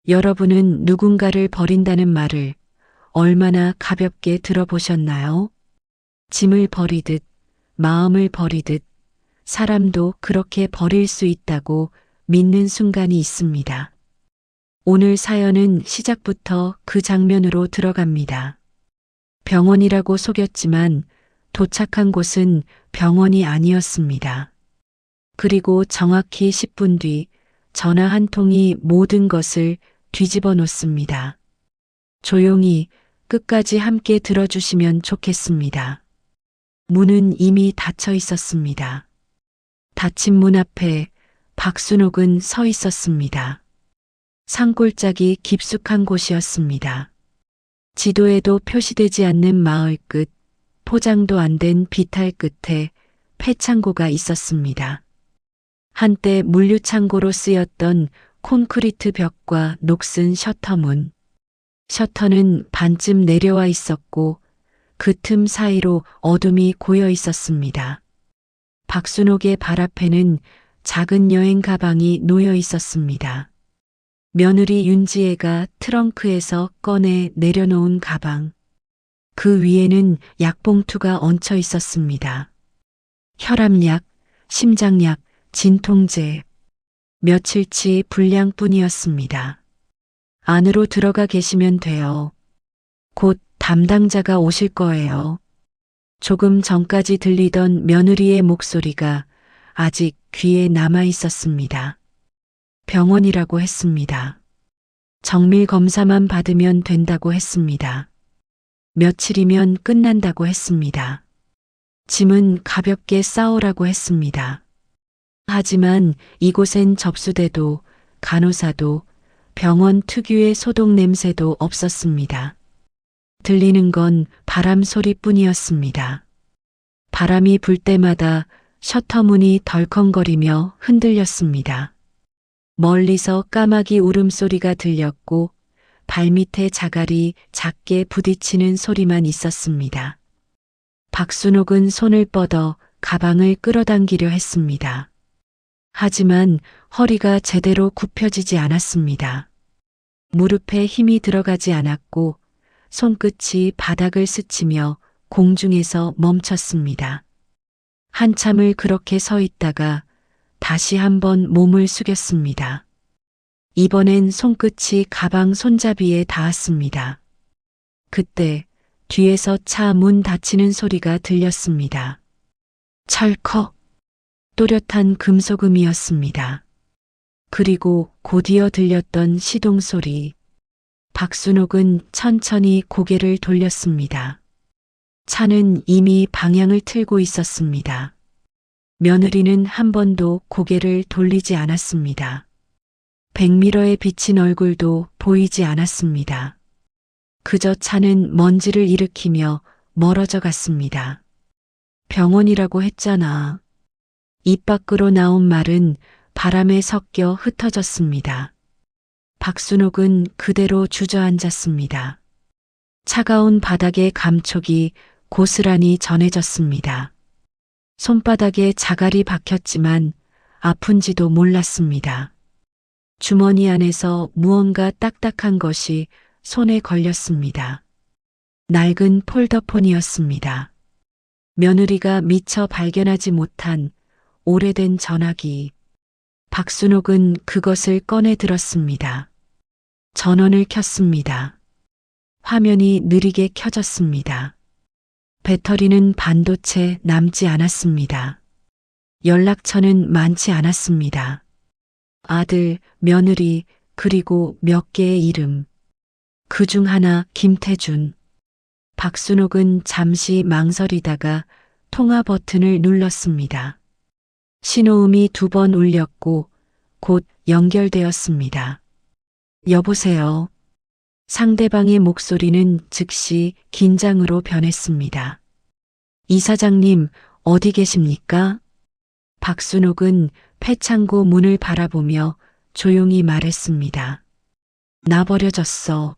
여러분은 누군가를 버린다는 말을 얼마나 가볍게 들어보셨나요? 짐을 버리듯, 마음을 버리듯, 사람도 그렇게 버릴 수 있다고 믿는 순간이 있습니다. 오늘 사연은 시작부터 그 장면으로 들어갑니다. 병원이라고 속였지만 도착한 곳은 병원이 아니었습니다. 그리고 정확히 10분 뒤 전화 한 통이 모든 것을 뒤집어 놓습니다. 조용히 끝까지 함께 들어주시면 좋겠습니다. 문은 이미 닫혀 있었습니다. 닫힌 문 앞에 박순옥은 서 있었습니다. 산골짜기 깊숙한 곳이었습니다. 지도에도 표시되지 않는 마을 끝, 포장도 안 된 비탈 끝에 폐창고가 있었습니다. 한때 물류창고로 쓰였던 콘크리트 벽과 녹슨 셔터문. 셔터는 반쯤 내려와 있었고 그 틈 사이로 어둠이 고여 있었습니다. 박순옥의 발 앞에는 작은 여행 가방이 놓여 있었습니다. 며느리 윤지혜가 트렁크에서 꺼내 내려놓은 가방. 그 위에는 약봉투가 얹혀 있었습니다. 혈압약, 심장약, 진통제. 며칠치 분량뿐이었습니다. 안으로 들어가 계시면 돼요. 곧 담당자가 오실 거예요. 조금 전까지 들리던 며느리의 목소리가 아직 귀에 남아 있었습니다. 병원이라고 했습니다. 정밀 검사만 받으면 된다고 했습니다. 며칠이면 끝난다고 했습니다. 짐은 가볍게 싸오라고 했습니다. 하지만 이곳엔 접수대도 간호사도 병원 특유의 소독 냄새도 없었습니다. 들리는 건 바람 소리뿐이었습니다. 바람이 불 때마다 셔터문이 덜컹거리며 흔들렸습니다. 멀리서 까마귀 울음소리가 들렸고 발밑에 자갈이 작게 부딪히는 소리만 있었습니다. 박순옥은 손을 뻗어 가방을 끌어당기려 했습니다. 하지만 허리가 제대로 굽혀지지 않았습니다. 무릎에 힘이 들어가지 않았고 손끝이 바닥을 스치며 공중에서 멈췄습니다. 한참을 그렇게 서 있다가 다시 한번 몸을 숙였습니다. 이번엔 손끝이 가방 손잡이에 닿았습니다. 그때 뒤에서 차 문 닫히는 소리가 들렸습니다. 철컥 또렷한 금속음이었습니다. 그리고 곧이어 들렸던 시동 소리. 박순옥은 천천히 고개를 돌렸습니다. 차는 이미 방향을 틀고 있었습니다. 며느리는 한 번도 고개를 돌리지 않았습니다. 백미러에 비친 얼굴도 보이지 않았습니다. 그저 차는 먼지를 일으키며 멀어져 갔습니다. 병원이라고 했잖아. 입 밖으로 나온 말은 바람에 섞여 흩어졌습니다. 박순옥은 그대로 주저앉았습니다. 차가운 바닥의 감촉이 고스란히 전해졌습니다. 손바닥에 자갈이 박혔지만 아픈지도 몰랐습니다. 주머니 안에서 무언가 딱딱한 것이 손에 걸렸습니다. 낡은 폴더폰이었습니다. 며느리가 미처 발견하지 못한 오래된 전화기. 박순옥은 그것을 꺼내 들었습니다. 전원을 켰습니다. 화면이 느리게 켜졌습니다. 배터리는 반도체 남지 않았습니다. 연락처는 많지 않았습니다. 아들, 며느리, 그리고 몇 개의 이름. 그중 하나 김태준. 박순옥은 잠시 망설이다가 통화 버튼을 눌렀습니다. 신호음이 2번 울렸고 곧 연결되었습니다. 여보세요. 상대방의 목소리는 즉시 긴장으로 변했습니다. 이사장님, 어디 계십니까? 박순옥은 폐창고 문을 바라보며 조용히 말했습니다. 나 버려졌어.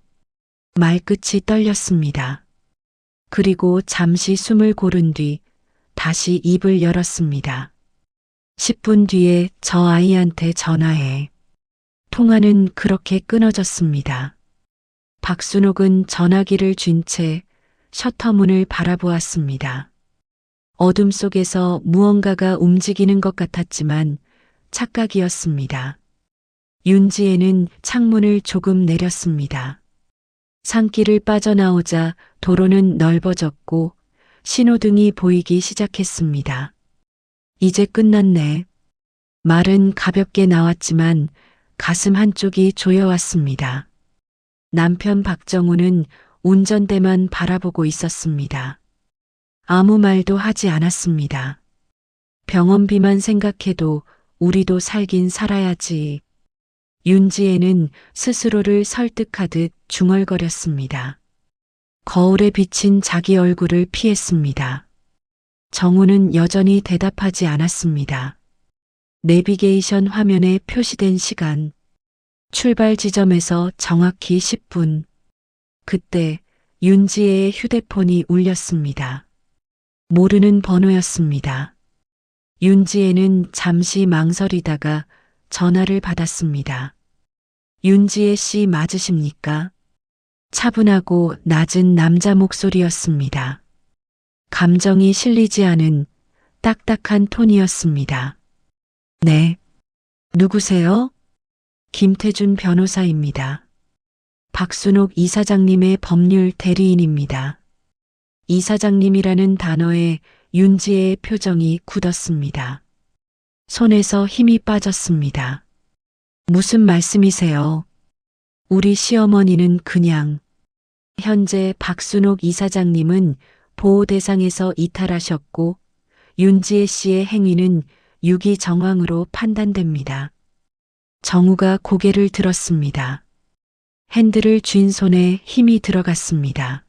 말끝이 떨렸습니다. 그리고 잠시 숨을 고른 뒤 다시 입을 열었습니다. 10분 뒤에 저 아이한테 전화해. 통화는 그렇게 끊어졌습니다. 박순옥은 전화기를 쥔 채 셔터문을 바라보았습니다. 어둠 속에서 무언가가 움직이는 것 같았지만 착각이었습니다. 윤지혜는 창문을 조금 내렸습니다. 산길을 빠져나오자 도로는 넓어졌고 신호등이 보이기 시작했습니다. 이제 끝났네. 말은 가볍게 나왔지만 가슴 한쪽이 조여왔습니다. 남편 박정우는 운전대만 바라보고 있었습니다. 아무 말도 하지 않았습니다. 병원비만 생각해도 우리도 살긴 살아야지. 윤지혜는 스스로를 설득하듯 중얼거렸습니다. 거울에 비친 자기 얼굴을 피했습니다. 정우는 여전히 대답하지 않았습니다. 내비게이션 화면에 표시된 시간. 출발 지점에서 정확히 10분. 그때 윤지혜의 휴대폰이 울렸습니다. 모르는 번호였습니다. 윤지혜는 잠시 망설이다가 전화를 받았습니다. 윤지혜 씨 맞으십니까? 차분하고 낮은 남자 목소리였습니다. 감정이 실리지 않은 딱딱한 톤이었습니다. 네. 누구세요? 김태준 변호사입니다. 박순옥 이사장님의 법률 대리인입니다. 이사장님이라는 단어에 윤지혜의 표정이 굳었습니다. 손에서 힘이 빠졌습니다. 무슨 말씀이세요? 우리 시어머니는 그냥. 현재 박순옥 이사장님은 보호 대상에서 이탈하셨고 윤지혜 씨의 행위는 유기 정황으로 판단됩니다. 정우가 고개를 들었습니다. 핸들을 쥔 손에 힘이 들어갔습니다.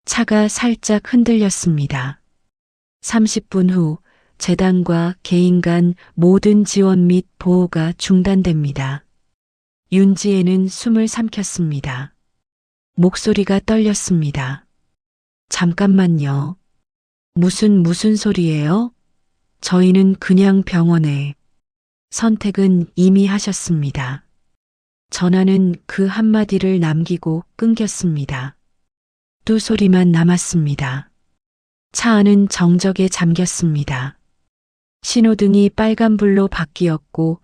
차가 살짝 흔들렸습니다. 30분 후 재단과 개인 간 모든 지원 및 보호가 중단됩니다. 윤지혜는 숨을 삼켰습니다. 목소리가 떨렸습니다. 잠깐만요. 무슨 소리예요? 저희는 그냥 병원에. 선택은 이미 하셨습니다. 전화는 그 한마디를 남기고 끊겼습니다. 두 소리만 남았습니다. 차 안은 정적에 잠겼습니다. 신호등이 빨간불로 바뀌었고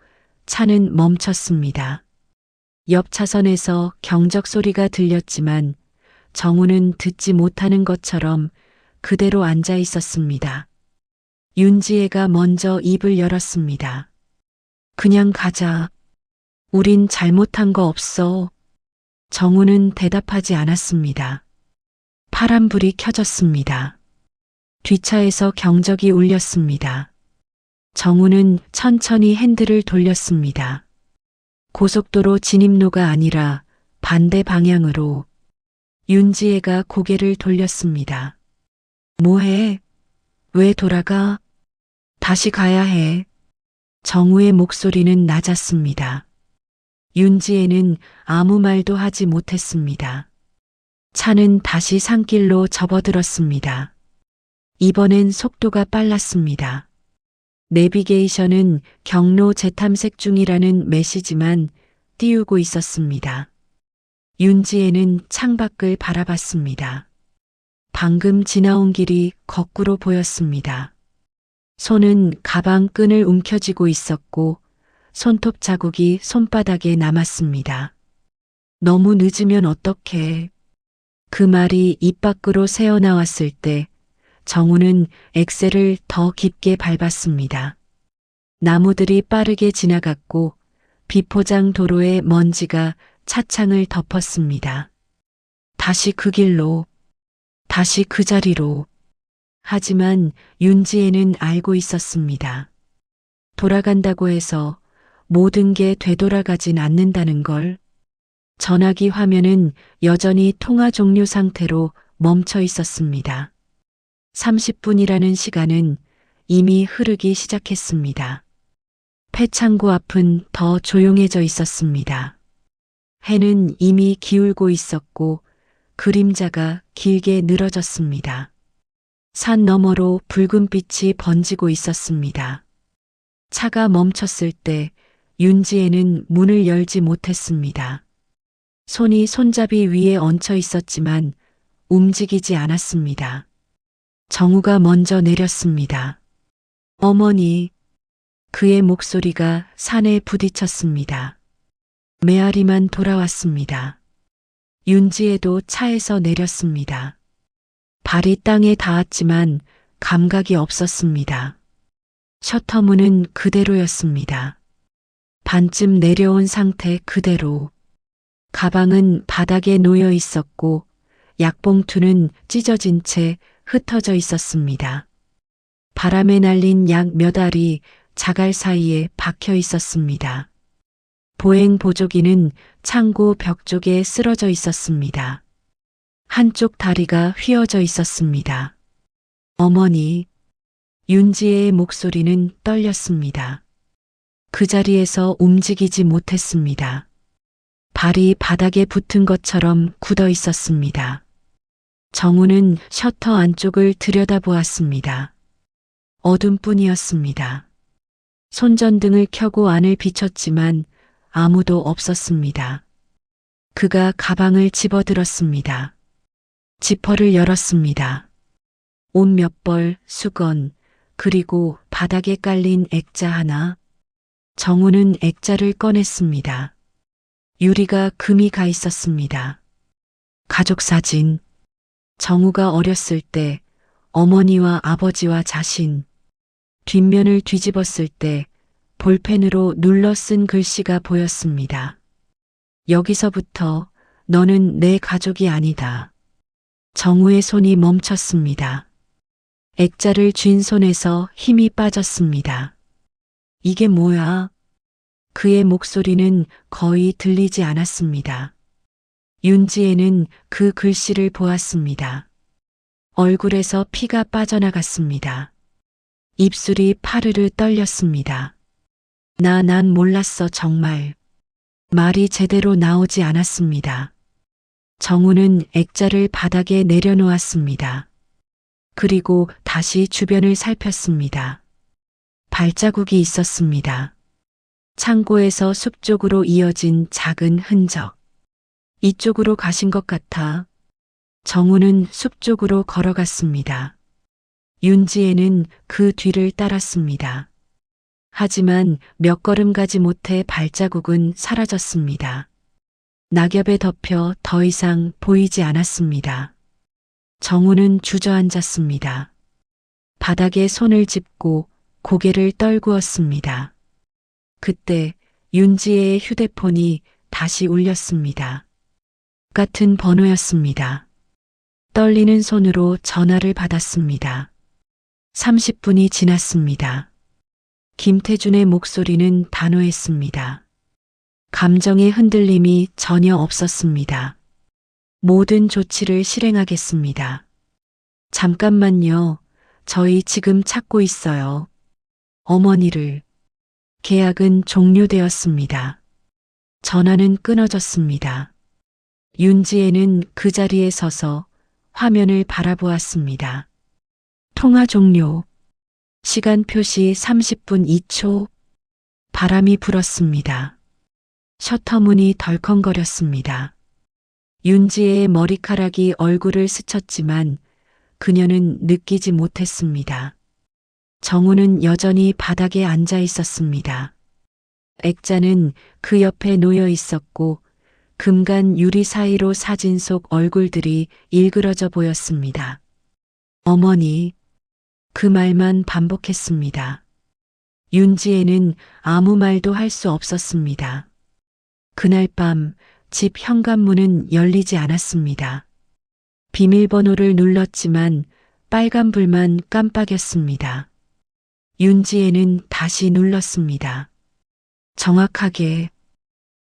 차는 멈췄습니다. 옆 차선에서 경적 소리가 들렸지만 정우는 듣지 못하는 것처럼 그대로 앉아 있었습니다. 윤지혜가 먼저 입을 열었습니다. 그냥 가자. 우린 잘못한 거 없어. 정우는 대답하지 않았습니다. 파란불이 켜졌습니다. 뒷차에서 경적이 울렸습니다. 정우는 천천히 핸들을 돌렸습니다. 고속도로 진입로가 아니라 반대 방향으로. 윤지혜가 고개를 돌렸습니다. 뭐해? 왜 돌아가? 다시 가야 해. 정우의 목소리는 낮았습니다. 윤지혜는 아무 말도 하지 못했습니다. 차는 다시 산길로 접어들었습니다. 이번엔 속도가 빨랐습니다. 내비게이션은 경로 재탐색 중이라는 메시지만 띄우고 있었습니다. 윤지혜는 창밖을 바라봤습니다. 방금 지나온 길이 거꾸로 보였습니다. 손은 가방 끈을 움켜쥐고 있었고 손톱 자국이 손바닥에 남았습니다. 너무 늦으면 어떡해. 그 말이 입 밖으로 새어나왔을 때 정우는 엑셀을 더 깊게 밟았습니다. 나무들이 빠르게 지나갔고 비포장 도로의 먼지가 차창을 덮었습니다. 다시 그 길로, 다시 그 자리로. 하지만 윤지혜는 알고 있었습니다. 돌아간다고 해서 모든 게 되돌아가진 않는다는 걸. 전화기 화면은 여전히 통화 종료 상태로 멈춰 있었습니다. 30분이라는 시간은 이미 흐르기 시작했습니다. 폐창고 앞은 더 조용해져 있었습니다. 해는 이미 기울고 있었고 그림자가 길게 늘어졌습니다. 산 너머로 붉은 빛이 번지고 있었습니다. 차가 멈췄을 때 윤지혜는 문을 열지 못했습니다. 손이 손잡이 위에 얹혀 있었지만 움직이지 않았습니다. 정우가 먼저 내렸습니다. 어머니, 그의 목소리가 산에 부딪혔습니다. 메아리만 돌아왔습니다. 윤지혜도 차에서 내렸습니다. 발이 땅에 닿았지만 감각이 없었습니다. 셔터문은 그대로였습니다. 반쯤 내려온 상태 그대로. 가방은 바닥에 놓여 있었고 약봉투는 찢어진 채 흩어져 있었습니다. 바람에 날린 약 몇 알이 자갈 사이에 박혀 있었습니다. 보행 보조기는 창고 벽 쪽에 쓰러져 있었습니다. 한쪽 다리가 휘어져 있었습니다. 어머니, 윤지혜의 목소리는 떨렸습니다. 그 자리에서 움직이지 못했습니다. 발이 바닥에 붙은 것처럼 굳어 있었습니다. 정우는 셔터 안쪽을 들여다보았습니다. 어둠뿐이었습니다. 손전등을 켜고 안을 비췄지만 아무도 없었습니다. 그가 가방을 집어들었습니다. 지퍼를 열었습니다. 옷 몇 벌, 수건, 그리고 바닥에 깔린 액자 하나. 정우는 액자를 꺼냈습니다. 유리가 금이 가 있었습니다. 가족 사진. 정우가 어렸을 때 어머니와 아버지와 자신. 뒷면을 뒤집었을 때 볼펜으로 눌러 쓴 글씨가 보였습니다. 여기서부터 너는 내 가족이 아니다. 정우의 손이 멈췄습니다. 액자를 쥔 손에서 힘이 빠졌습니다. 이게 뭐야? 그의 목소리는 거의 들리지 않았습니다. 윤지혜는 그 글씨를 보았습니다. 얼굴에서 피가 빠져나갔습니다. 입술이 파르르 떨렸습니다. 난 몰랐어 정말. 말이 제대로 나오지 않았습니다. 정우는 액자를 바닥에 내려놓았습니다. 그리고 다시 주변을 살폈습니다. 발자국이 있었습니다. 창고에서 숲 쪽으로 이어진 작은 흔적. 이쪽으로 가신 것 같아. 정우는 숲 쪽으로 걸어갔습니다. 윤지혜는 그 뒤를 따랐습니다. 하지만 몇 걸음 가지 못해 발자국은 사라졌습니다. 낙엽에 덮여 더 이상 보이지 않았습니다. 정우는 주저앉았습니다. 바닥에 손을 짚고 고개를 떨구었습니다. 그때 윤지혜의 휴대폰이 다시 울렸습니다. 같은 번호였습니다. 떨리는 손으로 전화를 받았습니다. 30분이 지났습니다. 김태준의 목소리는 단호했습니다. 감정의 흔들림이 전혀 없었습니다. 모든 조치를 실행하겠습니다. 잠깐만요. 저희 지금 찾고 있어요. 어머니를. 계약은 종료되었습니다. 전화는 끊어졌습니다. 윤지혜는 그 자리에 서서 화면을 바라보았습니다. 통화 종료. 시간 표시 30분 2초. 바람이 불었습니다. 셔터문이 덜컹거렸습니다. 윤지혜의 머리카락이 얼굴을 스쳤지만 그녀는 느끼지 못했습니다. 정우는 여전히 바닥에 앉아 있었습니다. 액자는 그 옆에 놓여 있었고 금간 유리 사이로 사진 속 얼굴들이 일그러져 보였습니다. 어머니, 그 말만 반복했습니다. 윤지혜는 아무 말도 할 수 없었습니다. 그날 밤 집 현관문은 열리지 않았습니다. 비밀번호를 눌렀지만 빨간 불만 깜빡였습니다. 윤지혜는 다시 눌렀습니다. 정확하게.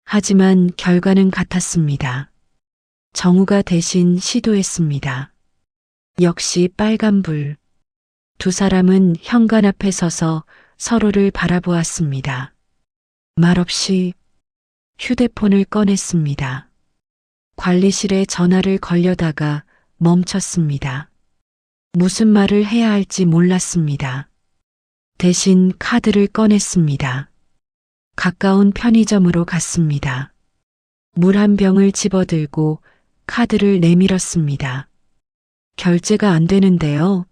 하지만 결과는 같았습니다. 정우가 대신 시도했습니다. 역시 빨간불. 두 사람은 현관 앞에 서서 서로를 바라보았습니다. 말없이 휴대폰을 꺼냈습니다. 관리실에 전화를 걸려다가 멈췄습니다. 무슨 말을 해야 할지 몰랐습니다. 대신 카드를 꺼냈습니다. 가까운 편의점으로 갔습니다. 물 한 병을 집어들고 카드를 내밀었습니다. 결제가 안 되는데요.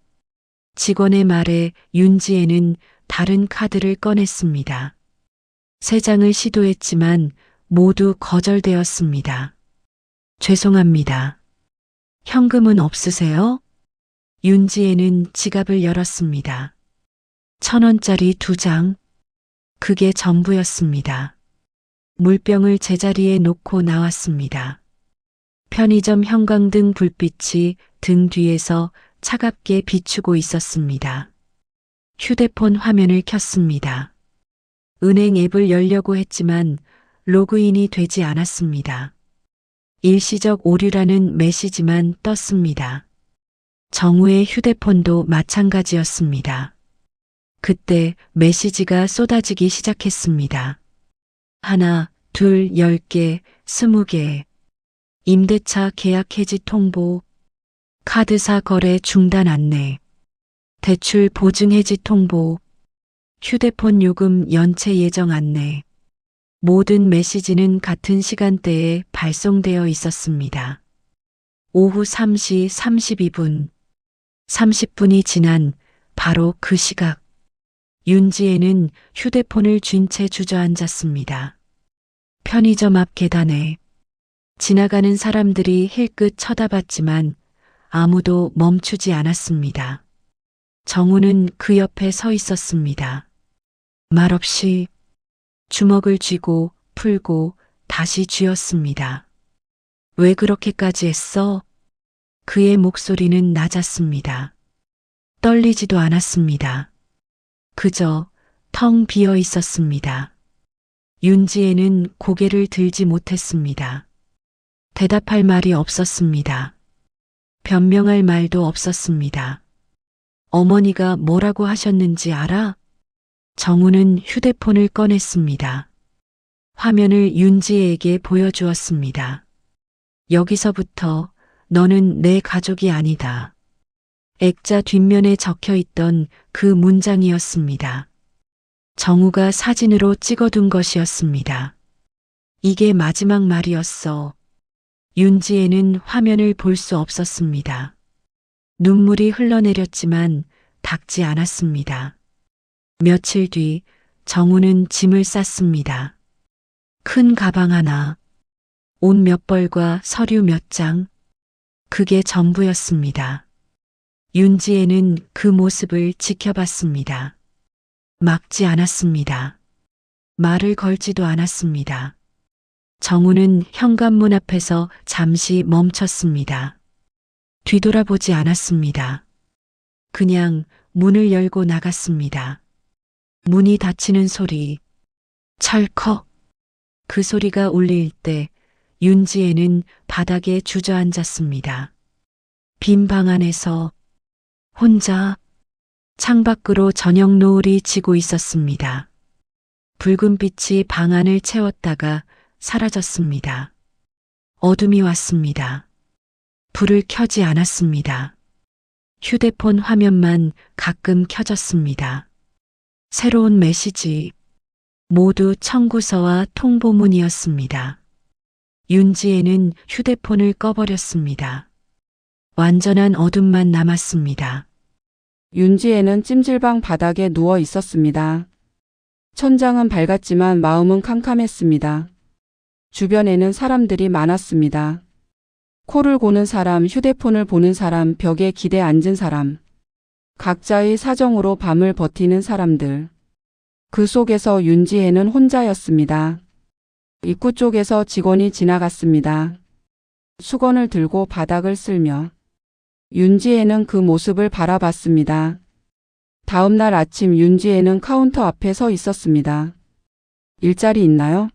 직원의 말에 윤지혜는 다른 카드를 꺼냈습니다. 세 장을 시도했지만 모두 거절되었습니다. 죄송합니다. 현금은 없으세요? 윤지혜는 지갑을 열었습니다. 1,000원짜리 2장. 그게 전부였습니다. 물병을 제자리에 놓고 나왔습니다. 편의점 형광등 불빛이 등 뒤에서 차갑게 비추고 있었습니다. 휴대폰 화면을 켰습니다. 은행 앱을 열려고 했지만 로그인이 되지 않았습니다. 일시적 오류라는 메시지만 떴습니다. 정우의 휴대폰도 마찬가지였습니다. 그때 메시지가 쏟아지기 시작했습니다. 1, 2, 10개, 20개. 임대차 계약 해지 통보, 카드사 거래 중단 안내, 대출 보증 해지 통보, 휴대폰 요금 연체 예정 안내. 모든 메시지는 같은 시간대에 발송되어 있었습니다. 오후 3시 32분. 30분이 지난 바로 그 시각. 윤지혜는 휴대폰을 쥔 채 주저앉았습니다. 편의점 앞 계단에 지나가는 사람들이 힐끗 쳐다봤지만 아무도 멈추지 않았습니다. 정우는 그 옆에 서 있었습니다. 말없이 주먹을 쥐고 풀고 다시 쥐었습니다. 왜 그렇게까지 했어? 그의 목소리는 낮았습니다. 떨리지도 않았습니다. 그저 텅 비어 있었습니다. 윤지혜는 고개를 들지 못했습니다. 대답할 말이 없었습니다. 변명할 말도 없었습니다. 어머니가 뭐라고 하셨는지 알아? 정우는 휴대폰을 꺼냈습니다. 화면을 윤지혜에게 보여주었습니다. 여기서부터 너는 내 가족이 아니다. 액자 뒷면에 적혀 있던 그 문장이었습니다. 정우가 사진으로 찍어둔 것이었습니다. 이게 마지막 말이었어. 윤지혜는 화면을 볼 수 없었습니다. 눈물이 흘러내렸지만 닦지 않았습니다. 며칠 뒤 정우는 짐을 쌌습니다. 큰 가방 하나, 옷 몇 벌과 서류 몇 장, 그게 전부였습니다. 윤지혜는 그 모습을 지켜봤습니다. 막지 않았습니다. 말을 걸지도 않았습니다. 정우는 현관문 앞에서 잠시 멈췄습니다. 뒤돌아보지 않았습니다. 그냥 문을 열고 나갔습니다. 문이 닫히는 소리, 철컥. 그 소리가 울릴 때 윤지혜는 바닥에 주저앉았습니다. 빈 방 안에서 혼자 창밖으로 저녁 노을이 지고 있었습니다. 붉은 빛이 방 안을 채웠다가 사라졌습니다. 어둠이 왔습니다. 불을 켜지 않았습니다. 휴대폰 화면만 가끔 켜졌습니다. 새로운 메시지, 모두 청구서와 통보문이었습니다. 윤지혜는 휴대폰을 꺼버렸습니다. 완전한 어둠만 남았습니다. 윤지혜는 찜질방 바닥에 누워 있었습니다. 천장은 밝았지만 마음은 캄캄했습니다. 주변에는 사람들이 많았습니다. 코를 고는 사람, 휴대폰을 보는 사람, 벽에 기대 앉은 사람. 각자의 사정으로 밤을 버티는 사람들. 그 속에서 윤지혜는 혼자였습니다. 입구 쪽에서 직원이 지나갔습니다. 수건을 들고 바닥을 쓸며. 윤지혜는 그 모습을 바라봤습니다. 다음 날 아침 윤지혜는 카운터 앞에 서 있었습니다. 일자리 있나요?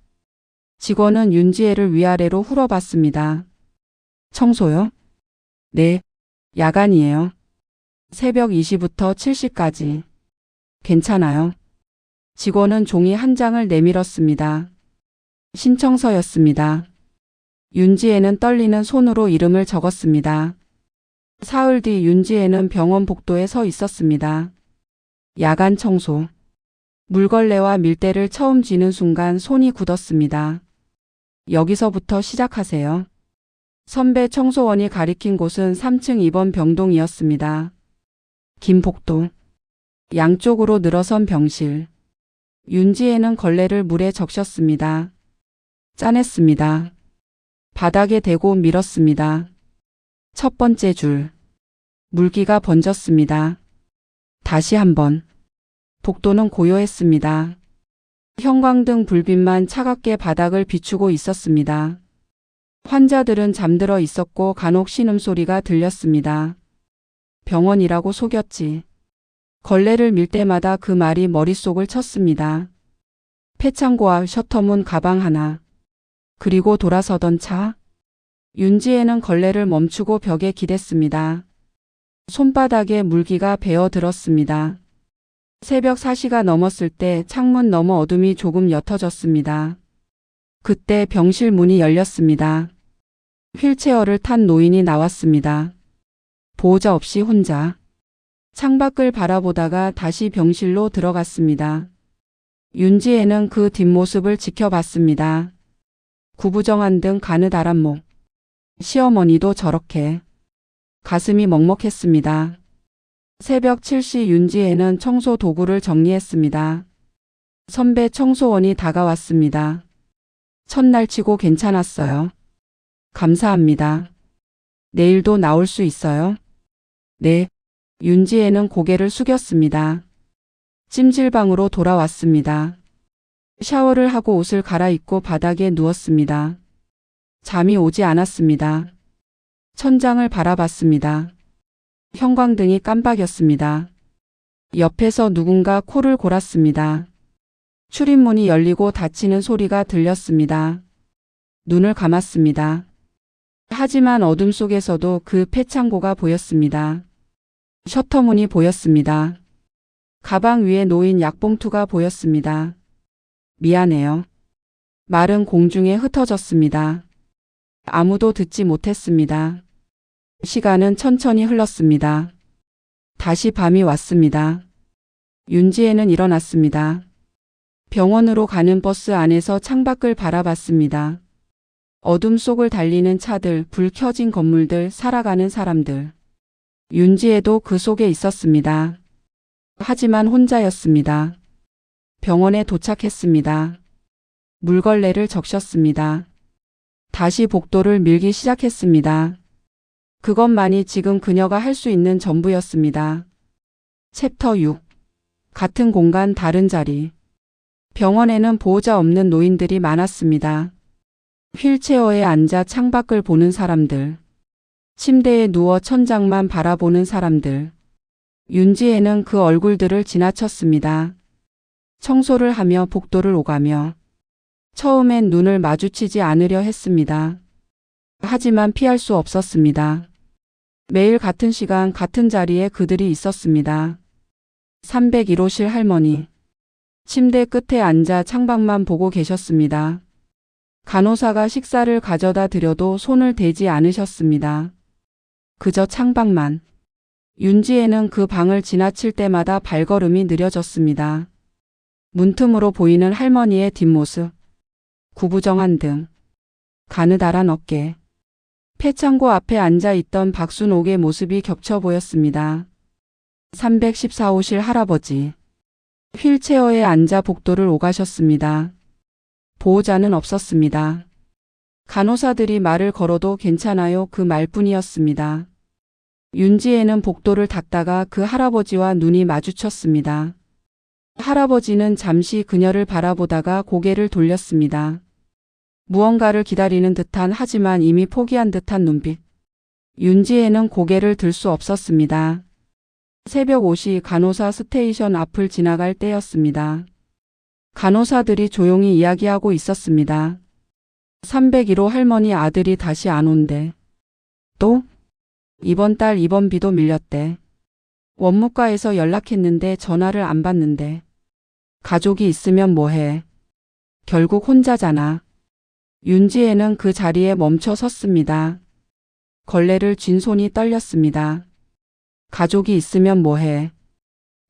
직원은 윤지혜를 위아래로 훑어봤습니다. 청소요? 네, 야간이에요. 새벽 2시부터 7시까지. 괜찮아요. 직원은 종이 한 장을 내밀었습니다. 신청서였습니다. 윤지혜는 떨리는 손으로 이름을 적었습니다. 사흘 뒤 윤지혜는 병원 복도에 서 있었습니다. 야간 청소. 물걸레와 밀대를 처음 쥐는 순간 손이 굳었습니다. 여기서부터 시작하세요. 선배 청소원이 가리킨 곳은 3층 2번 병동이었습니다. 긴 복도. 양쪽으로 늘어선 병실. 윤지혜는 걸레를 물에 적셨습니다. 짜냈습니다. 바닥에 대고 밀었습니다. 첫 번째 줄. 물기가 번졌습니다. 다시 한번. 복도는 고요했습니다. 형광등 불빛만 차갑게 바닥을 비추고 있었습니다. 환자들은 잠들어 있었고 간혹 신음소리가 들렸습니다. 병원이라고 속였지. 걸레를 밀 때마다 그 말이 머릿속을 쳤습니다. 폐창고와 셔터문 가방 하나. 그리고 돌아서던 차. 윤지혜는 걸레를 멈추고 벽에 기댔습니다. 손바닥에 물기가 배어들었습니다. 새벽 4시가 넘었을 때 창문 너머 어둠이 조금 옅어졌습니다. 그때 병실 문이 열렸습니다. 휠체어를 탄 노인이 나왔습니다. 보호자 없이 혼자. 창밖을 바라보다가 다시 병실로 들어갔습니다. 윤지혜는 그 뒷모습을 지켜봤습니다. 구부정한 등 가느다란 목. 시어머니도 저렇게. 가슴이 먹먹했습니다. 새벽 7시 윤지혜는 청소 도구를 정리했습니다. 선배 청소원이 다가왔습니다. 첫날 치고 괜찮았어요. 감사합니다. 내일도 나올 수 있어요? 네. 윤지혜는 고개를 숙였습니다. 찜질방으로 돌아왔습니다. 샤워를 하고 옷을 갈아입고 바닥에 누웠습니다. 잠이 오지 않았습니다. 천장을 바라봤습니다. 형광등이 깜박였습니다. 옆에서 누군가 코를 골았습니다. 출입문이 열리고 닫히는 소리가 들렸습니다. 눈을 감았습니다. 하지만 어둠 속에서도 그 폐창고가 보였습니다. 셔터문이 보였습니다. 가방 위에 놓인 약봉투가 보였습니다. 미안해요. 말은 공중에 흩어졌습니다. 아무도 듣지 못했습니다. 시간은 천천히 흘렀습니다. 다시 밤이 왔습니다. 윤지혜는 일어났습니다. 병원으로 가는 버스 안에서 창밖을 바라봤습니다. 어둠 속을 달리는 차들, 불 켜진 건물들, 살아가는 사람들. 윤지혜도 그 속에 있었습니다. 하지만 혼자였습니다. 병원에 도착했습니다. 물걸레를 적셨습니다. 다시 복도를 밀기 시작했습니다. 그것만이 지금 그녀가 할 수 있는 전부였습니다. 챕터 6. 같은 공간 다른 자리. 병원에는 보호자 없는 노인들이 많았습니다. 휠체어에 앉아 창밖을 보는 사람들. 침대에 누워 천장만 바라보는 사람들. 윤지혜는 그 얼굴들을 지나쳤습니다. 청소를 하며 복도를 오가며. 처음엔 눈을 마주치지 않으려 했습니다. 하지만 피할 수 없었습니다. 매일 같은 시간 같은 자리에 그들이 있었습니다. 301호실 할머니. 침대 끝에 앉아 창밖만 보고 계셨습니다. 간호사가 식사를 가져다 드려도 손을 대지 않으셨습니다. 그저 창밖만. 윤지혜는 그 방을 지나칠 때마다 발걸음이 느려졌습니다. 문틈으로 보이는 할머니의 뒷모습. 구부정한 등. 가느다란 어깨. 폐창고 앞에 앉아있던 박순옥의 모습이 겹쳐 보였습니다. 314호실 할아버지. 휠체어에 앉아 복도를 오가셨습니다. 보호자는 없었습니다. 간호사들이 말을 걸어도 괜찮아요 그 말뿐이었습니다. 윤지혜는 복도를 닦다가 그 할아버지와 눈이 마주쳤습니다. 할아버지는 잠시 그녀를 바라보다가 고개를 돌렸습니다. 무언가를 기다리는 듯한 하지만 이미 포기한 듯한 눈빛. 윤지혜는 고개를 들 수 없었습니다. 새벽 5시 간호사 스테이션 앞을 지나갈 때였습니다. 간호사들이 조용히 이야기하고 있었습니다. 301호 할머니 아들이 다시 안 온대. 또? 이번 달 입원비도 밀렸대. 원무과에서 연락했는데 전화를 안 받는데. 가족이 있으면 뭐해. 결국 혼자잖아. 윤지혜는 그 자리에 멈춰 섰습니다. 걸레를 쥔 손이 떨렸습니다. 가족이 있으면 뭐해.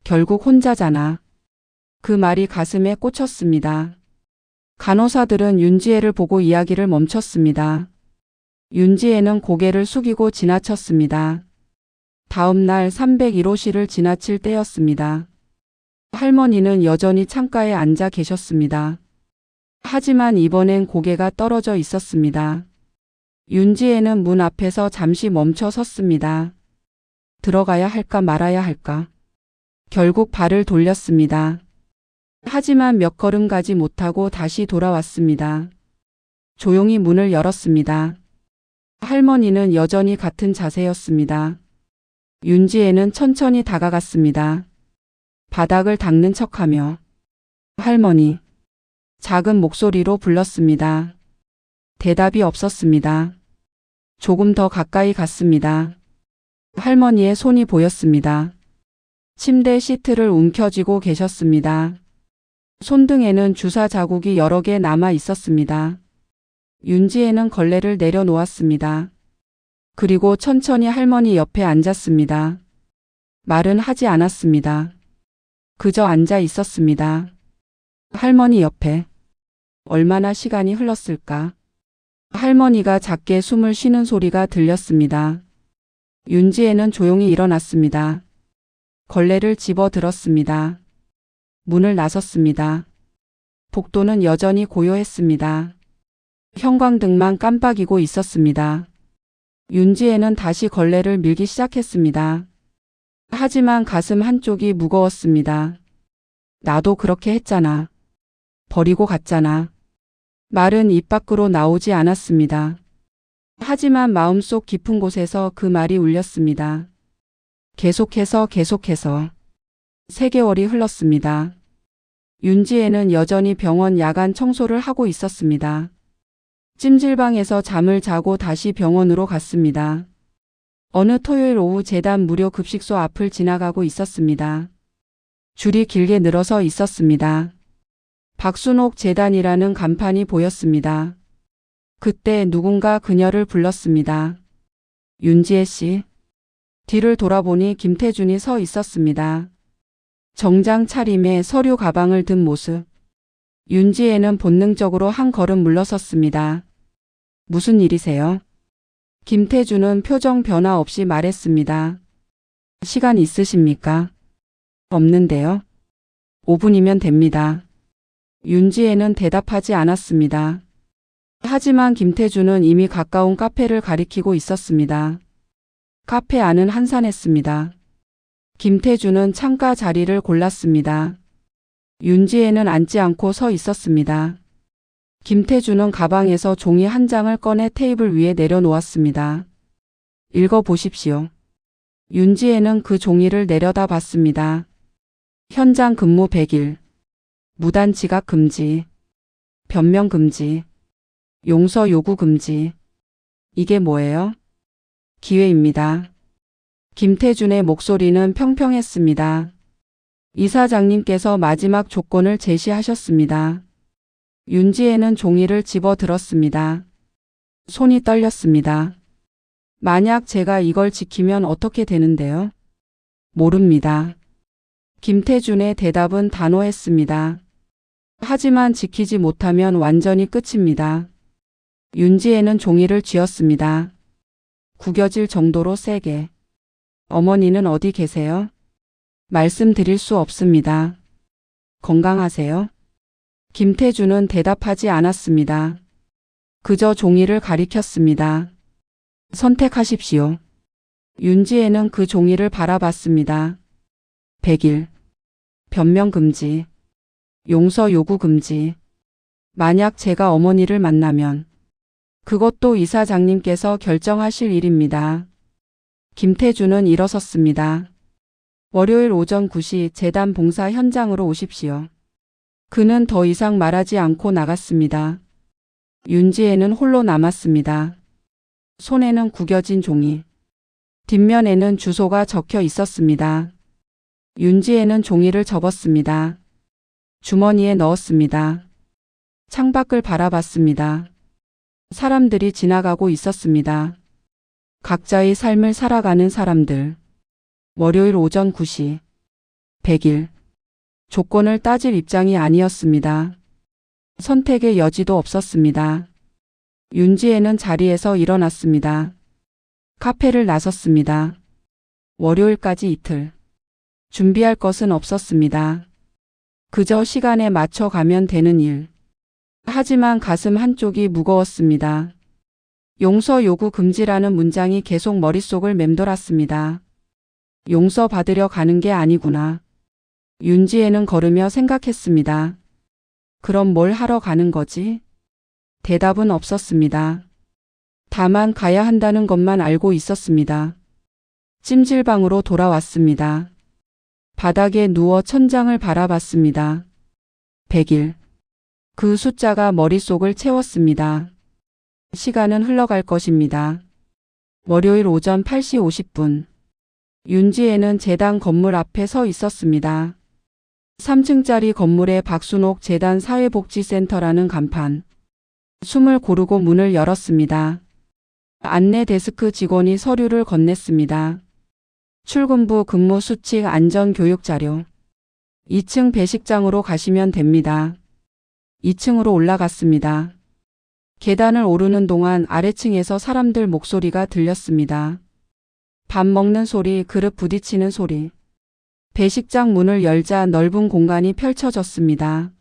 결국 혼자잖아. 그 말이 가슴에 꽂혔습니다. 간호사들은 윤지혜를 보고 이야기를 멈췄습니다. 윤지혜는 고개를 숙이고 지나쳤습니다. 다음 날 301호실을 지나칠 때였습니다. 할머니는 여전히 창가에 앉아 계셨습니다. 하지만 이번엔 고개가 떨어져 있었습니다. 윤지혜는 문 앞에서 잠시 멈춰 섰습니다. 들어가야 할까 말아야 할까. 결국 발을 돌렸습니다. 하지만 몇 걸음 가지 못하고 다시 돌아왔습니다. 조용히 문을 열었습니다. 할머니는 여전히 같은 자세였습니다. 윤지혜는 천천히 다가갔습니다. 바닥을 닦는 척하며 할머니, 작은 목소리로 불렀습니다. 대답이 없었습니다. 조금 더 가까이 갔습니다. 할머니의 손이 보였습니다. 침대 시트를 움켜쥐고 계셨습니다. 손등에는 주사 자국이 여러 개 남아 있었습니다. 윤지혜는 걸레를 내려놓았습니다. 그리고 천천히 할머니 옆에 앉았습니다. 말은 하지 않았습니다. 그저 앉아 있었습니다. 할머니 옆에. 얼마나 시간이 흘렀을까? 할머니가 작게 숨을 쉬는 소리가 들렸습니다. 윤지혜는 조용히 일어났습니다. 걸레를 집어 들었습니다. 문을 나섰습니다. 복도는 여전히 고요했습니다. 형광등만 깜빡이고 있었습니다. 윤지혜는 다시 걸레를 밀기 시작했습니다. 하지만 가슴 한쪽이 무거웠습니다. 나도 그렇게 했잖아. 버리고 갔잖아. 말은 입 밖으로 나오지 않았습니다. 하지만 마음속 깊은 곳에서 그 말이 울렸습니다. 계속해서 3개월이 흘렀습니다. 윤지혜는 여전히 병원 야간 청소를 하고 있었습니다. 찜질방에서 잠을 자고 다시 병원으로 갔습니다. 어느 토요일 오후 재단 무료 급식소 앞을 지나가고 있었습니다. 줄이 길게 늘어서 있었습니다. 박순옥 재단이라는 간판이 보였습니다. 그때 누군가 그녀를 불렀습니다. 윤지혜 씨. 뒤를 돌아보니 김태준이 서 있었습니다. 정장 차림에 서류 가방을 든 모습. 윤지혜는 본능적으로 한 걸음 물러섰습니다. 무슨 일이세요? 김태준은 표정 변화 없이 말했습니다. 시간 있으십니까? 없는데요. 5분이면 됩니다. 윤지혜는 대답하지 않았습니다. 하지만 김태준은 이미 가까운 카페를 가리키고 있었습니다. 카페 안은 한산했습니다. 김태준은 창가 자리를 골랐습니다. 윤지혜는 앉지 않고 서 있었습니다. 김태준은 가방에서 종이 한 장을 꺼내 테이블 위에 내려놓았습니다. 읽어보십시오. 윤지혜는 그 종이를 내려다봤습니다. 현장 근무 100일. 무단 지각 금지. 변명 금지. 용서 요구 금지. 이게 뭐예요? 기회입니다. 김태준의 목소리는 평평했습니다. 이사장님께서 마지막 조건을 제시하셨습니다. 윤지혜는 종이를 집어 들었습니다. 손이 떨렸습니다. 만약 제가 이걸 지키면 어떻게 되는데요? 모릅니다. 김태준의 대답은 단호했습니다. 하지만 지키지 못하면 완전히 끝입니다. 윤지혜는 종이를 쥐었습니다. 구겨질 정도로 세게. 어머니는 어디 계세요? 말씀드릴 수 없습니다. 건강하세요? 김태준은 대답하지 않았습니다. 그저 종이를 가리켰습니다. 선택하십시오. 윤지혜는 그 종이를 바라봤습니다. 100일. 변명 금지. 용서 요구 금지. 만약 제가 어머니를 만나면 그것도 이사장님께서 결정하실 일입니다. 김태준은 일어섰습니다. 월요일 오전 9시 재단 봉사 현장으로 오십시오. 그는 더 이상 말하지 않고 나갔습니다. 윤지혜는 홀로 남았습니다. 손에는 구겨진 종이. 뒷면에는 주소가 적혀 있었습니다. 윤지혜는 종이를 접었습니다. 주머니에 넣었습니다. 창밖을 바라봤습니다. 사람들이 지나가고 있었습니다. 각자의 삶을 살아가는 사람들. 월요일 오전 9시. 100일. 조건을 따질 입장이 아니었습니다. 선택의 여지도 없었습니다. 윤지혜는 자리에서 일어났습니다. 카페를 나섰습니다. 월요일까지 이틀. 준비할 것은 없었습니다. 그저 시간에 맞춰 가면 되는 일. 하지만 가슴 한쪽이 무거웠습니다. 용서 요구 금지라는 문장이 계속 머릿속을 맴돌았습니다. 용서 받으려 가는 게 아니구나. 윤지혜는 걸으며 생각했습니다. 그럼 뭘 하러 가는 거지? 대답은 없었습니다. 다만 가야 한다는 것만 알고 있었습니다. 찜질방으로 돌아왔습니다. 바닥에 누워 천장을 바라봤습니다. 100일. 그 숫자가 머릿속을 채웠습니다. 시간은 흘러갈 것입니다. 월요일 오전 8시 50분. 윤지혜는 재단 건물 앞에 서 있었습니다. 3층짜리 건물에 박순옥 재단 사회복지센터라는 간판. 숨을 고르고 문을 열었습니다. 안내 데스크 직원이 서류를 건넸습니다. 출근부 근무 수칙 안전교육 자료. 2층 배식장으로 가시면 됩니다. 2층으로 올라갔습니다. 계단을 오르는 동안 아래층에서 사람들 목소리가 들렸습니다. 밥 먹는 소리, 그릇 부딪히는 소리. 배식장 문을 열자 넓은 공간이 펼쳐졌습니다.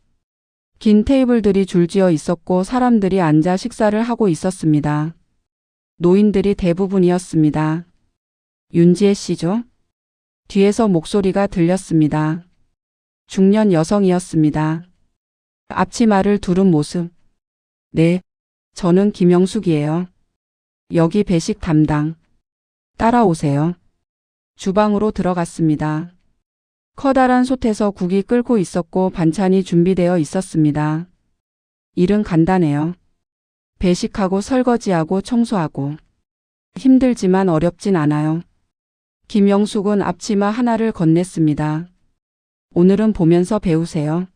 긴 테이블들이 줄지어 있었고 사람들이 앉아 식사를 하고 있었습니다. 노인들이 대부분이었습니다. 윤지혜 씨죠? 뒤에서 목소리가 들렸습니다. 중년 여성이었습니다. 앞치마를 두른 모습. 네, 저는 김영숙이에요. 여기 배식 담당. 따라오세요. 주방으로 들어갔습니다. 커다란 솥에서 국이 끓고 있었고 반찬이 준비되어 있었습니다. 일은 간단해요. 배식하고 설거지하고 청소하고. 힘들지만 어렵진 않아요. 김영숙은 앞치마 하나를 건넸습니다. 오늘은 보면서 배우세요.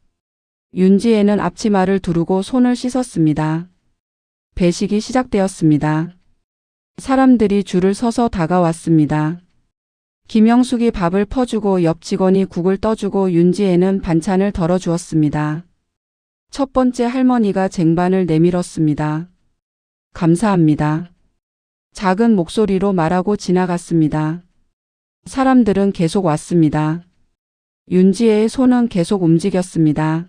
윤지혜는 앞치마를 두르고 손을 씻었습니다. 배식이 시작되었습니다. 사람들이 줄을 서서 다가왔습니다. 김영숙이 밥을 퍼주고 옆 직원이 국을 떠주고 윤지혜는 반찬을 덜어주었습니다. 첫 번째 할머니가 쟁반을 내밀었습니다. 감사합니다. 작은 목소리로 말하고 지나갔습니다. 사람들은 계속 왔습니다. 윤지혜의 손은 계속 움직였습니다.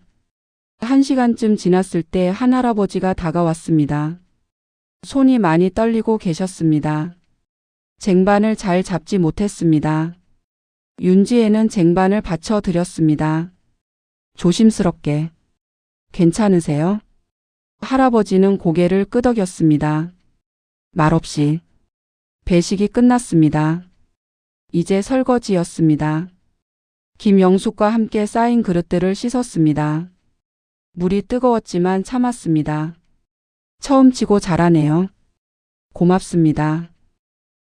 1시간쯤 지났을 때 한 할아버지가 다가왔습니다. 손이 많이 떨리고 계셨습니다. 쟁반을 잘 잡지 못했습니다. 윤지혜는 쟁반을 받쳐드렸습니다. 조심스럽게. 괜찮으세요? 할아버지는 고개를 끄덕였습니다. 말없이. 배식이 끝났습니다. 이제 설거지였습니다. 김영숙과 함께 쌓인 그릇들을 씻었습니다. 물이 뜨거웠지만 참았습니다. 처음 치고 잘하네요. 고맙습니다.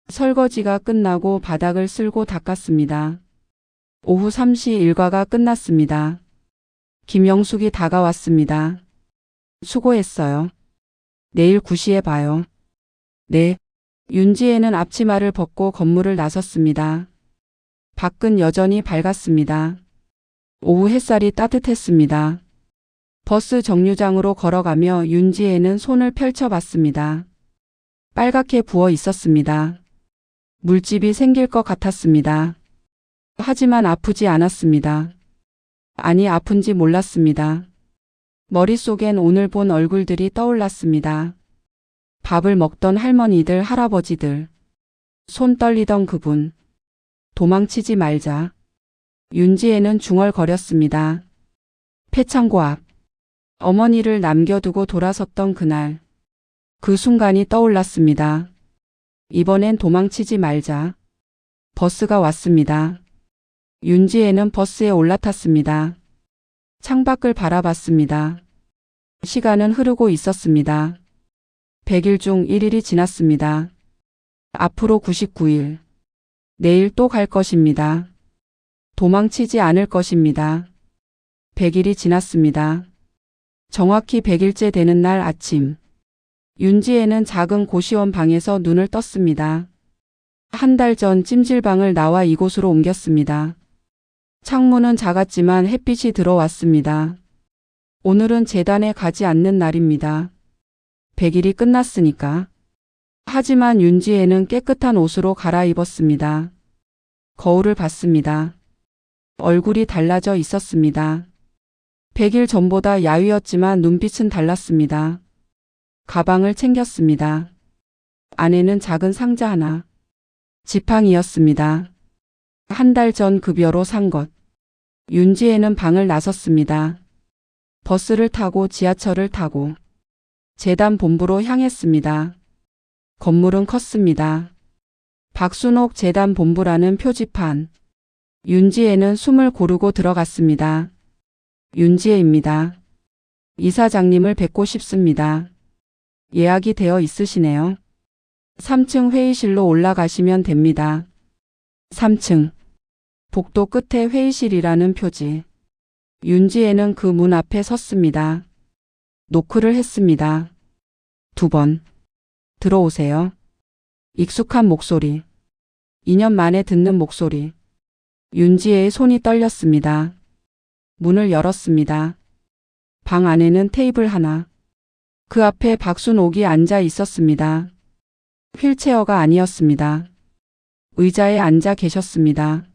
설거지가 끝나고 바닥을 쓸고 닦았습니다. 오후 3시 일과가 끝났습니다. 김영숙이 다가왔습니다. 수고했어요. 내일 9시에 봐요. 네. 윤지혜는 앞치마를 벗고 건물을 나섰습니다. 밖은 여전히 밝았습니다. 오후 햇살이 따뜻했습니다. 버스 정류장으로 걸어가며 윤지혜는 손을 펼쳐봤습니다. 빨갛게 부어 있었습니다. 물집이 생길 것 같았습니다. 하지만 아프지 않았습니다. 아니, 아픈지 몰랐습니다. 머릿속엔 오늘 본 얼굴들이 떠올랐습니다. 밥을 먹던 할머니들, 할아버지들. 손 떨리던 그분. 도망치지 말자. 윤지혜는 중얼거렸습니다. 폐창고 앞. 어머니를 남겨두고 돌아섰던 그날. 그 순간이 떠올랐습니다. 이번엔 도망치지 말자. 버스가 왔습니다. 윤지혜는 버스에 올라탔습니다. 창밖을 바라봤습니다. 시간은 흐르고 있었습니다. 100일 중 1일이 지났습니다. 앞으로 99일. 내일 또 갈 것입니다. 도망치지 않을 것입니다. 100일이 지났습니다. 정확히 100일째 되는 날 아침. 윤지혜는 작은 고시원 방에서 눈을 떴습니다. 한 달 전 찜질방을 나와 이곳으로 옮겼습니다. 창문은 작았지만 햇빛이 들어왔습니다. 오늘은 재단에 가지 않는 날입니다. 100일이 끝났으니까. 하지만 윤지혜는 깨끗한 옷으로 갈아입었습니다. 거울을 봤습니다. 얼굴이 달라져 있었습니다. 100일 전보다 야위었지만 눈빛은 달랐습니다. 가방을 챙겼습니다. 안에는 작은 상자 하나. 지팡이였습니다. 한 달 전 급여로 산 것. 윤지혜는 방을 나섰습니다. 버스를 타고 지하철을 타고 재단 본부로 향했습니다. 건물은 컸습니다. 박순옥 재단 본부라는 표지판. 윤지혜는 숨을 고르고 들어갔습니다. 윤지혜입니다. 이사장님을 뵙고 싶습니다. 예약이 되어 있으시네요. 3층 회의실로 올라가시면 됩니다. 3층. 복도 끝에 회의실이라는 표지. 윤지혜는 그 문 앞에 섰습니다. 노크를 했습니다. 2번. 들어오세요. 익숙한 목소리. 2년 만에 듣는 목소리. 윤지혜의 손이 떨렸습니다. 문을 열었습니다. 방 안에는 테이블 하나. 그 앞에 박순옥이 앉아 있었습니다. 휠체어가 아니었습니다. 의자에 앉아 계셨습니다.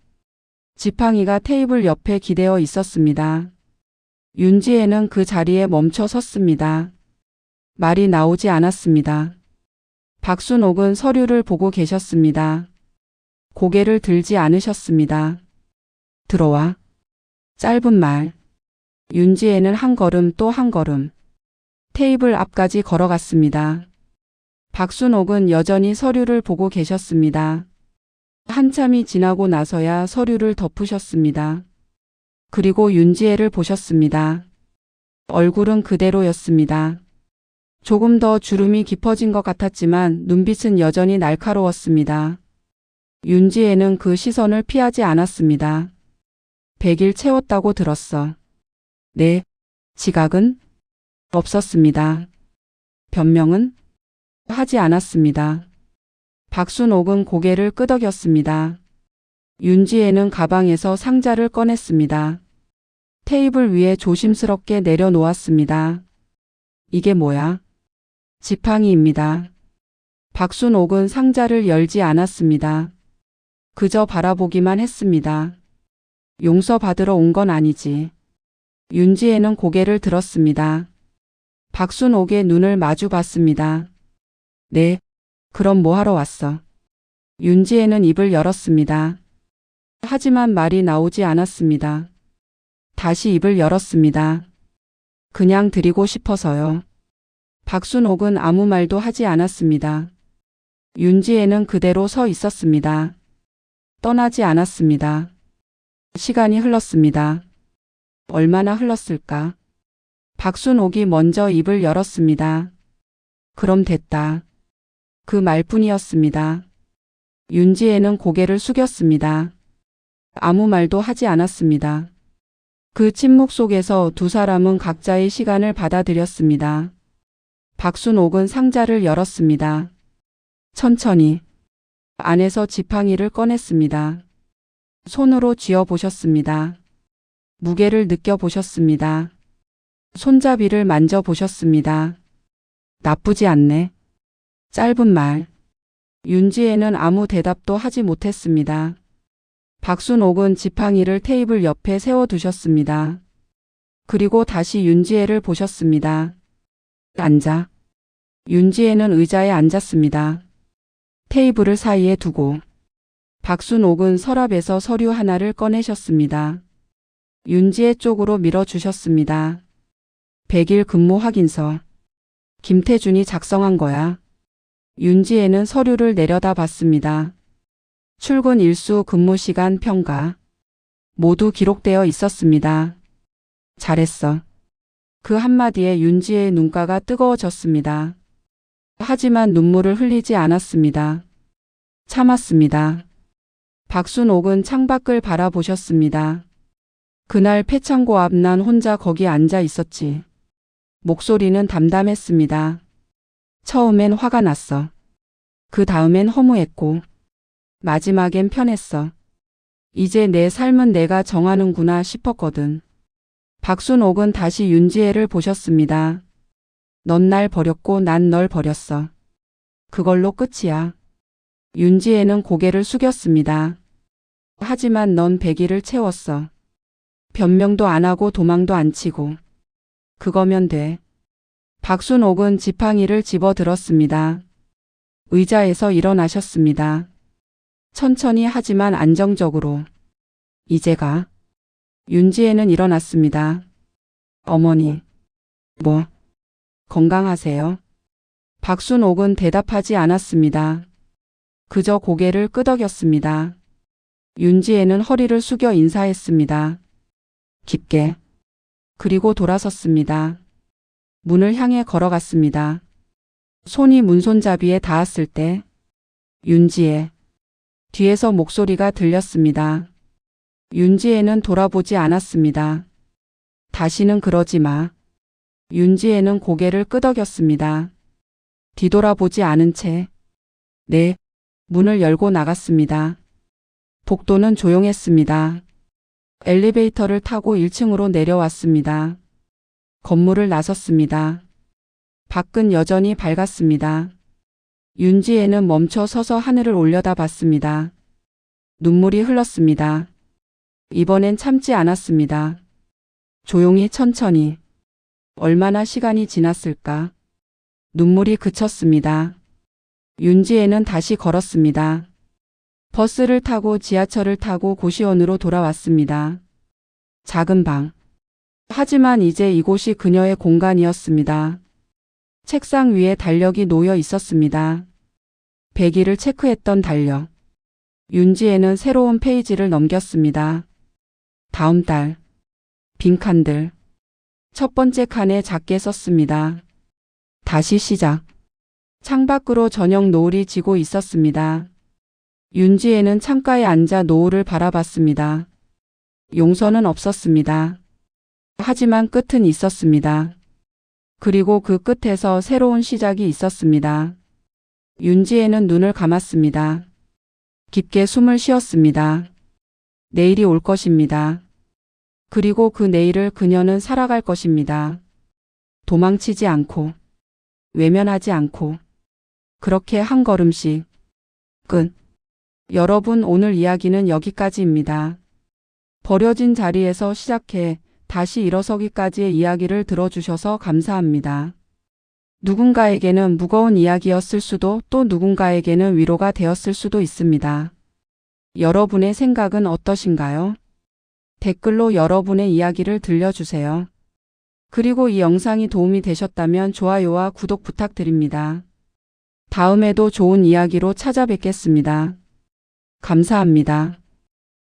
지팡이가 테이블 옆에 기대어 있었습니다. 윤지혜는 그 자리에 멈춰 섰습니다. 말이 나오지 않았습니다. 박순옥은 서류를 보고 계셨습니다. 고개를 들지 않으셨습니다. 들어와. 짧은 말. 윤지혜는 한 걸음 또 한 걸음. 테이블 앞까지 걸어갔습니다. 박순옥은 여전히 서류를 보고 계셨습니다. 한참이 지나고 나서야 서류를 덮으셨습니다. 그리고 윤지혜를 보셨습니다. 얼굴은 그대로였습니다. 조금 더 주름이 깊어진 것 같았지만 눈빛은 여전히 날카로웠습니다. 윤지혜는 그 시선을 피하지 않았습니다. 100일 채웠다고 들었어. 네. 지각은? 없었습니다. 변명은? 하지 않았습니다. 박순옥은 고개를 끄덕였습니다. 윤지혜는 가방에서 상자를 꺼냈습니다. 테이블 위에 조심스럽게 내려놓았습니다. 이게 뭐야? 지팡이입니다. 박순옥은 상자를 열지 않았습니다. 그저 바라보기만 했습니다. 용서받으러 온 건 아니지. 윤지혜는 고개를 들었습니다. 박순옥의 눈을 마주 봤습니다. 네, 그럼 뭐 하러 왔어? 윤지혜는 입을 열었습니다. 하지만 말이 나오지 않았습니다. 다시 입을 열었습니다. 그냥 드리고 싶어서요. 박순옥은 아무 말도 하지 않았습니다. 윤지혜는 그대로 서 있었습니다. 떠나지 않았습니다. 시간이 흘렀습니다. 얼마나 흘렀을까? 박순옥이 먼저 입을 열었습니다. 그럼 됐다. 그 말뿐이었습니다. 윤지혜는 고개를 숙였습니다. 아무 말도 하지 않았습니다. 그 침묵 속에서 두 사람은 각자의 시간을 받아들였습니다. 박순옥은 상자를 열었습니다. 천천히. 안에서 지팡이를 꺼냈습니다. 손으로 쥐어보셨습니다. 무게를 느껴보셨습니다. 손잡이를 만져보셨습니다. 나쁘지 않네. 짧은 말. 윤지혜는 아무 대답도 하지 못했습니다. 박순옥은 지팡이를 테이블 옆에 세워두셨습니다. 그리고 다시 윤지혜를 보셨습니다. 앉아. 윤지혜는 의자에 앉았습니다. 테이블을 사이에 두고 박순옥은 서랍에서 서류 하나를 꺼내셨습니다. 윤지혜 쪽으로 밀어주셨습니다. 100일 근무 확인서. 김태준이 작성한 거야. 윤지혜는 서류를 내려다 봤습니다. 출근 일수 근무 시간 평가. 모두 기록되어 있었습니다. 잘했어. 그 한마디에 윤지혜의 눈가가 뜨거워졌습니다. 하지만 눈물을 흘리지 않았습니다. 참았습니다. 박순옥은 창밖을 바라보셨습니다. 그날 폐창고 앞 난 혼자 거기 앉아 있었지. 목소리는 담담했습니다. 처음엔 화가 났어. 그 다음엔 허무했고 마지막엔 편했어. 이제 내 삶은 내가 정하는구나 싶었거든. 박순옥은 다시 윤지혜를 보셨습니다. 넌 날 버렸고 난 널 버렸어. 그걸로 끝이야. 윤지혜는 고개를 숙였습니다. 하지만 넌 100일을 채웠어. 변명도 안 하고 도망도 안 치고. 그거면 돼. 박순옥은 지팡이를 집어들었습니다. 의자에서 일어나셨습니다. 천천히 하지만 안정적으로. 이제 가. 윤지혜는 일어났습니다. 어머니. 뭐? 건강하세요? 박순옥은 대답하지 않았습니다. 그저 고개를 끄덕였습니다. 윤지혜는 허리를 숙여 인사했습니다. 깊게. 그리고 돌아섰습니다. 문을 향해 걸어갔습니다. 손이 문손잡이에 닿았을 때 윤지혜. 뒤에서 목소리가 들렸습니다. 윤지혜는 돌아보지 않았습니다. 다시는 그러지 마. 윤지혜는 고개를 끄덕였습니다. 뒤돌아보지 않은 채. 네. 문을 열고 나갔습니다. 복도는 조용했습니다. 엘리베이터를 타고 1층으로 내려왔습니다. 건물을 나섰습니다. 밖은 여전히 밝았습니다. 윤지혜는 멈춰 서서 하늘을 올려다봤습니다. 눈물이 흘렀습니다. 이번엔 참지 않았습니다. 조용히 천천히. 얼마나 시간이 지났을까? 눈물이 그쳤습니다. 윤지혜는 다시 걸었습니다. 버스를 타고 지하철을 타고 고시원으로 돌아왔습니다. 작은 방. 하지만 이제 이곳이 그녀의 공간이었습니다. 책상 위에 달력이 놓여 있었습니다. 100일을 체크했던 달력. 윤지혜는 새로운 페이지를 넘겼습니다. 다음 달. 빈칸들. 첫 번째 칸에 작게 썼습니다. 다시 시작. 창밖으로 저녁 노을이 지고 있었습니다. 윤지혜는 창가에 앉아 노을을 바라봤습니다. 용서는 없었습니다. 하지만 끝은 있었습니다. 그리고 그 끝에서 새로운 시작이 있었습니다. 윤지혜는 눈을 감았습니다. 깊게 숨을 쉬었습니다. 내일이 올 것입니다. 그리고 그 내일을 그녀는 살아갈 것입니다. 도망치지 않고, 외면하지 않고, 그렇게 한 걸음씩. 끝. 여러분, 오늘 이야기는 여기까지입니다. 버려진 자리에서 시작해 다시 일어서기까지의 이야기를 들어주셔서 감사합니다. 누군가에게는 무거운 이야기였을 수도 또 누군가에게는 위로가 되었을 수도 있습니다. 여러분의 생각은 어떠신가요? 댓글로 여러분의 이야기를 들려주세요. 그리고 이 영상이 도움이 되셨다면 좋아요와 구독 부탁드립니다. 다음에도 좋은 이야기로 찾아뵙겠습니다. 감사합니다.